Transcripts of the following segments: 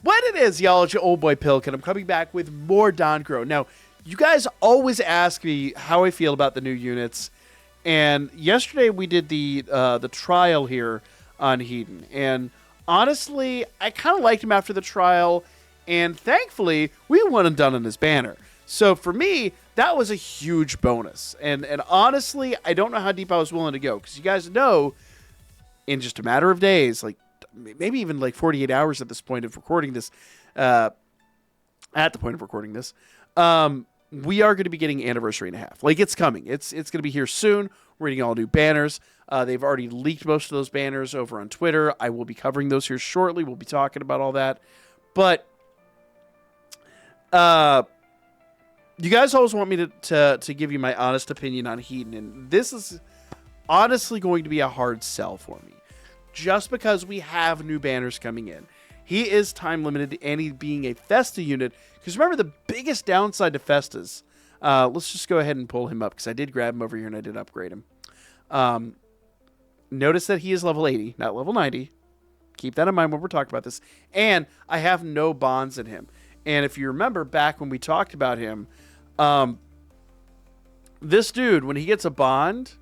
What it is, y'all, it's your old boy Pilkin. I'm coming back with more danchro. Now, you guys always ask me how I feel about the new units, and yesterday we did the trial here on Hedin, and honestly, I kind of liked him after the trial, and thankfully, we went and done on his banner. So for me, that was a huge bonus, and honestly, I don't know how deep I was willing to go, because you guys know, in just a matter of days, like maybe even like 48 hours at this point of recording this, at the point of recording this, we are going to be getting Anniversary and a Half. Like, it's coming. It's going to be here soon. We're getting all new banners. They've already leaked most of those banners over on Twitter. I will be covering those here shortly. We'll be talking about all that. But you guys always want me to give you my honest opinion on Hedin, and this is honestly going to be a hard sell for me, just because we have new banners coming in. He is time limited, and he being a Festa unit. Because remember, the biggest downside to Festas, let's just go ahead and pull him up, because I did grab him over here and I did upgrade him. Notice that he is level 80, not level 90. Keep that in mind when we're talking about this. And I have no bonds in him. And if you remember back when we talked about him, this dude, when he gets a bond,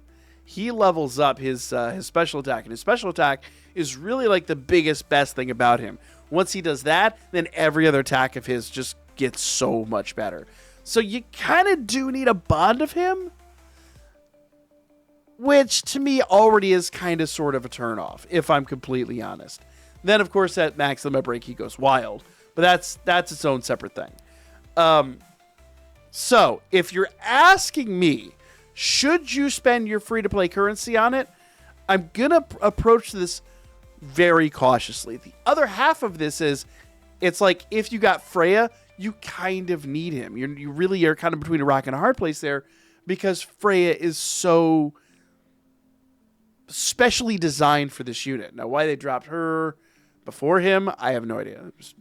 he levels up his special attack. And his special attack is really like the biggest, best thing about him. Once he does that, then every other attack of his just gets so much better. So you kind of do need a bond of him, which to me already is kind of sort of a turnoff, if I'm completely honest. Then, of course, at max limit break, he goes wild. But that's its own separate thing. So, if you're asking me, should you spend your free-to-play currency on it? I'm going to approach this very cautiously. The other half of this is, it's like, if you got Freya, you kind of need him. You really are kind of between a rock and a hard place there, because Freya is so specially designed for this unit. Now, why they dropped her before him, I have no idea. It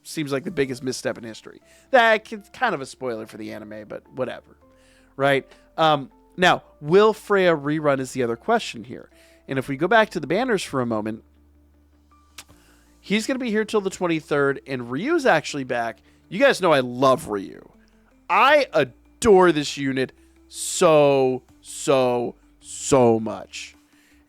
seems like the biggest misstep in history. That's kind of a spoiler for the anime, but whatever. Right? Now, will Freya rerun is the other question here. And if we go back to the banners for a moment, he's going to be here till the 23rd, and Ryu's actually back. You guys know I love Ryu. I adore this unit so much.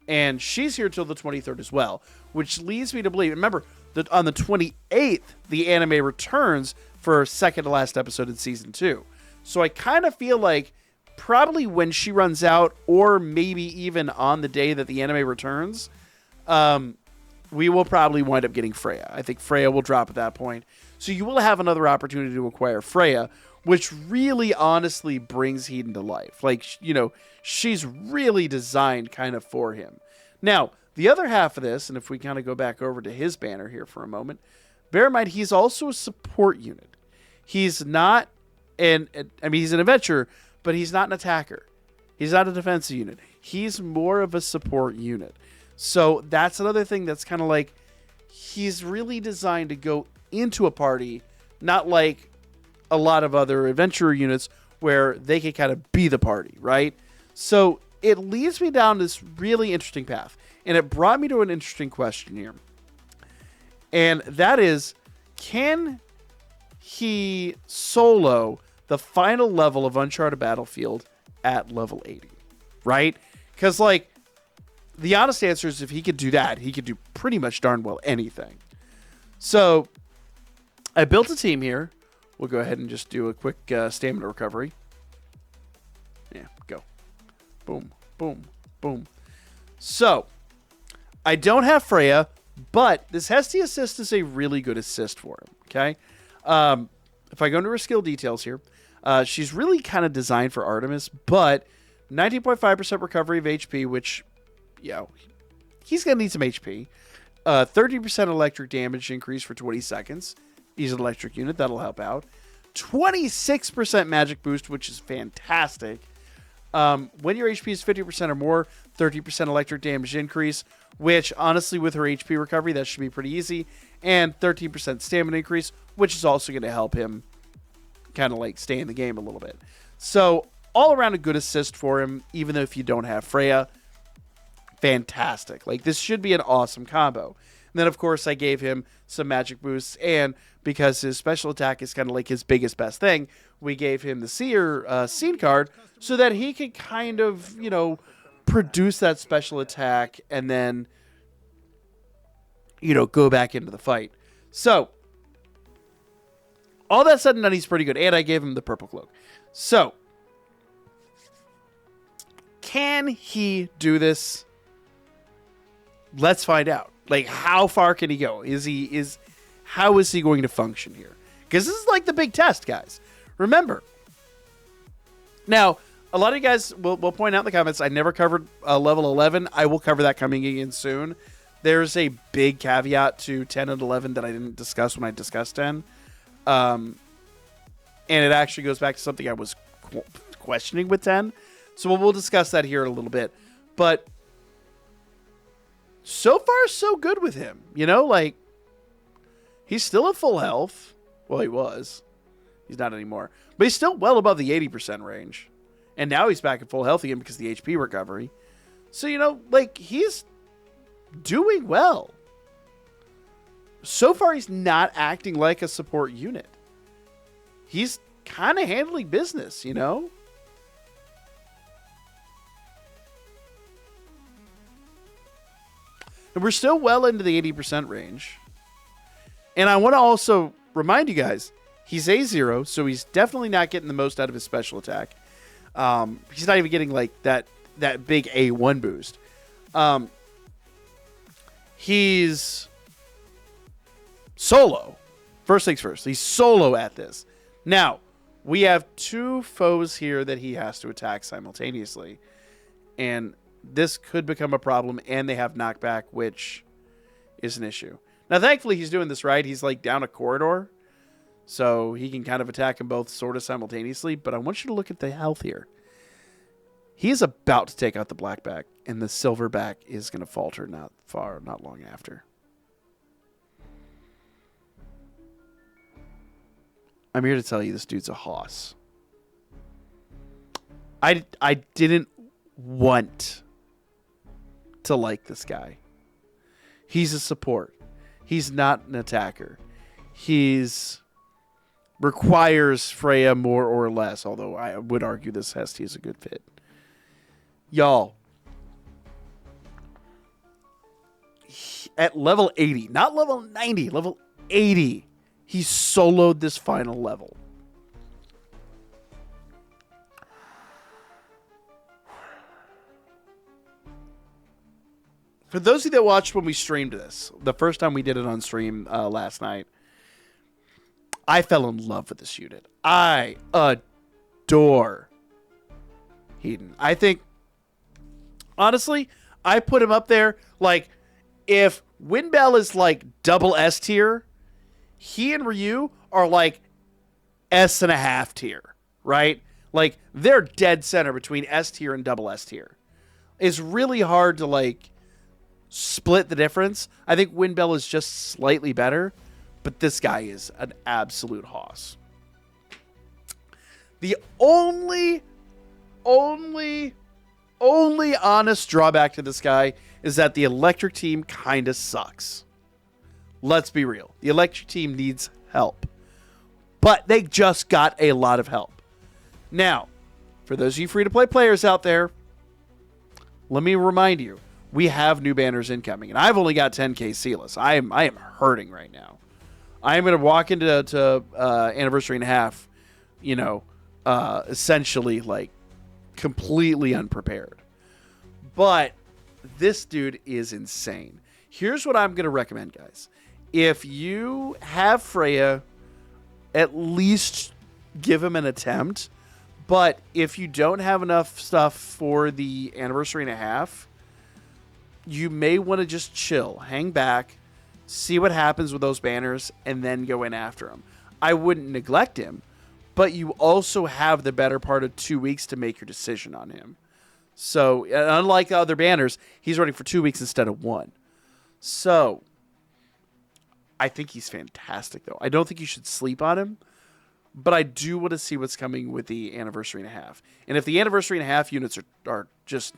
And she's here till the 23rd as well, which leads me to believe, remember, that on the 28th, the anime returns for second to last episode in Season 2. So I kind of feel like probably when she runs out, or maybe even on the day that the anime returns, we will probably wind up getting Freya. I think Freya will drop at that point. So you will have another opportunity to acquire Freya, which really honestly brings Hedin to life. Like, you know, she's really designed kind of for him. Now, the other half of this, and if we kind of go back over to his banner here for a moment, bear in mind, he's also a support unit. He's not he's an adventurer, but he's not an attacker. He's not a defensive unit. He's more of a support unit. So that's another thing that's kind of like, he's really designed to go into a party, not like a lot of other adventurer units where they can kind of be the party, right? So it leads me down this really interesting path. And it brought me to an interesting question here. And that is, can he solo the final level of Uncharted Battlefield at level 80? Right? Because, like, the honest answer is if he could do that, he could do pretty much darn well anything. So, I built a team here. We'll go ahead and just do a quick stamina recovery. Yeah, go. Boom, boom, boom. So, I don't have Freya, but this Hestia assist is a really good assist for him, okay? If I go into her skill details here, she's really kind of designed for Artemis, but 19.5% recovery of HP, which, you know, he's going to need some HP. 30% electric damage increase for 20 seconds. He's an electric unit. That'll help out. 26% magic boost, which is fantastic. When your HP is 50% or more, 30% electric damage increase, which honestly with her HP recovery, that should be pretty easy. And 13% stamina increase, which is also going to help him kind of like stay in the game a little bit. So all around a good assist for him, even though if you don't have Freya, fantastic. Like, this should be an awesome combo. And then, of course, I gave him some magic boosts. And because his special attack is kind of like his biggest, best thing, we gave him the Seer Scene card so that he could kind of, produce that special attack and then, go back into the fight. So, all that said and done, he's pretty good. And I gave him the purple cloak. So, can he do this? Let's find out. Like, how far can he go? How is he going to function here? Because this is like the big test, guys. Remember. Now, a lot of you guys will point out in the comments, I never covered level 11. I will cover that coming in soon. There's a big caveat to 10 and 11 that I didn't discuss when I discussed 10. And it actually goes back to something I was questioning with 10. So we'll discuss that here in a little bit. But so far, so good with him. Like, he's still at full health. Well, he was. He's not anymore. But he's still well above the 80% range. And now he's back at full health again because of the HP recovery. So, like, he's doing well. So far, he's not acting like a support unit. He's kind of handling business, And we're still well into the 80% range. And I want to also remind you guys, he's A0, so he's definitely not getting the most out of his special attack. He's not even getting like that big A1 boost. He's solo. First things first, he's solo at this. Now, we have two foes here that he has to attack simultaneously. And this could become a problem, and they have knockback, which is an issue. Now, thankfully, he's doing this right. He's like down a corridor, so he can kind of attack them both sort of simultaneously. But I want you to look at the health here. He's about to take out the blackback, and the silverback is going to falter not long after. I'm here to tell you this dude's a hoss. I didn't want to like this guy. He's a support. He's not an attacker. He's requires Freya more or less, although I would argue this Hestia is a good fit. Y'all, at level 80, not level 90, level 80, he soloed this final level. For those of you that watched when we streamed this, the first time we did it on stream last night, I fell in love with this unit. I adore Hedin. I think, honestly, I put him up there. Like, if Windbell is like double S tier, he and Ryu are like S.5 tier, right? Like, they're dead center between S tier and double S tier. It's really hard to, like, split the difference. I think Windbell is just slightly better, but this guy is an absolute hoss. The only honest drawback to this guy is that the electric team kind of sucks. Let's be real. The electric team needs help. But they just got a lot of help. Now, for those of you free-to-play players out there, let me remind you, we have new banners incoming, and I've only got 10k selas. I am hurting right now. I am going to walk into Anniversary and a Half, essentially like completely unprepared. But this dude is insane. Here's what I'm going to recommend, guys. If you have Freya, at least give him an attempt. But if you don't have enough stuff for the Anniversary and a Half, you may want to just chill, hang back, see what happens with those banners, and then go in after him. I wouldn't neglect him, but you also have the better part of 2 weeks to make your decision on him. So, unlike the other banners, he's running for 2 weeks instead of 1. So, I think he's fantastic, though. I don't think you should sleep on him, but I do want to see what's coming with the Anniversary and a Half. And if the Anniversary and a Half units are just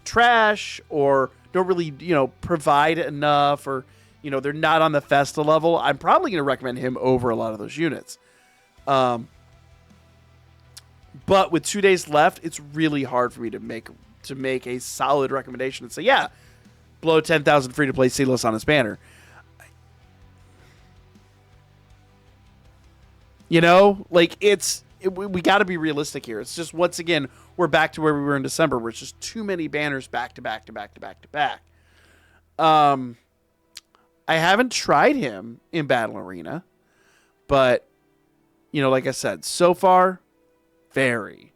trash or don't really, provide enough or, you know, they're not on the Festa level, I'm probably going to recommend him over a lot of those units. But with 2 days left, it's really hard for me to make a solid recommendation and say, yeah, blow 10,000 free to play selas on his banner. You know, like we got to be realistic here. It's just, once again, we're back to where we were in December, where it's just too many banners back to back to back to back to back. I haven't tried him in Battle Arena, but, you know, like I said, so far, very,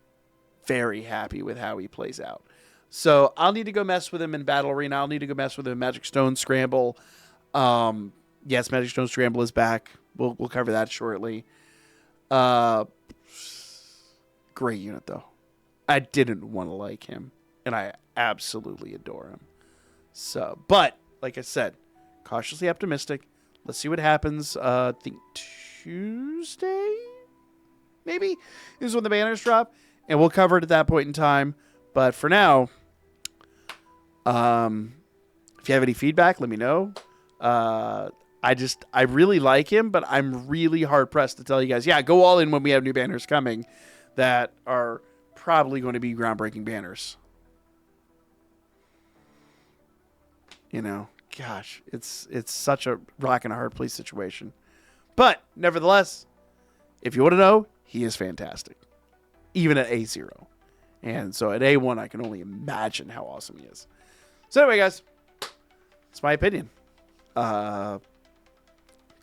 very happy with how he plays out. So I'll need to go mess with him in Battle Arena. I'll need to go mess with him in Magic Stone Scramble. Yes, Magic Stone Scramble is back. We'll cover that shortly. Great unit, though. I didn't want to like him, and I absolutely adore him. So, but like I said, cautiously optimistic. Let's see what happens. I think Tuesday, maybe, is when the banners drop, and we'll cover it at that point in time. But for now, if you have any feedback, let me know. I really like him, but I'm really hard pressed to tell you guys, yeah, go all in when we have new banners coming that are probably going to be groundbreaking banners. You know, gosh, it's such a rock and a hard place situation. But nevertheless, if you want to know, he is fantastic, even at A0. And so at A1, I can only imagine how awesome he is. So anyway, guys, it's my opinion.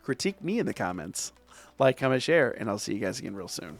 Critique me in the comments. Like, comment, share, and I'll see you guys again real soon.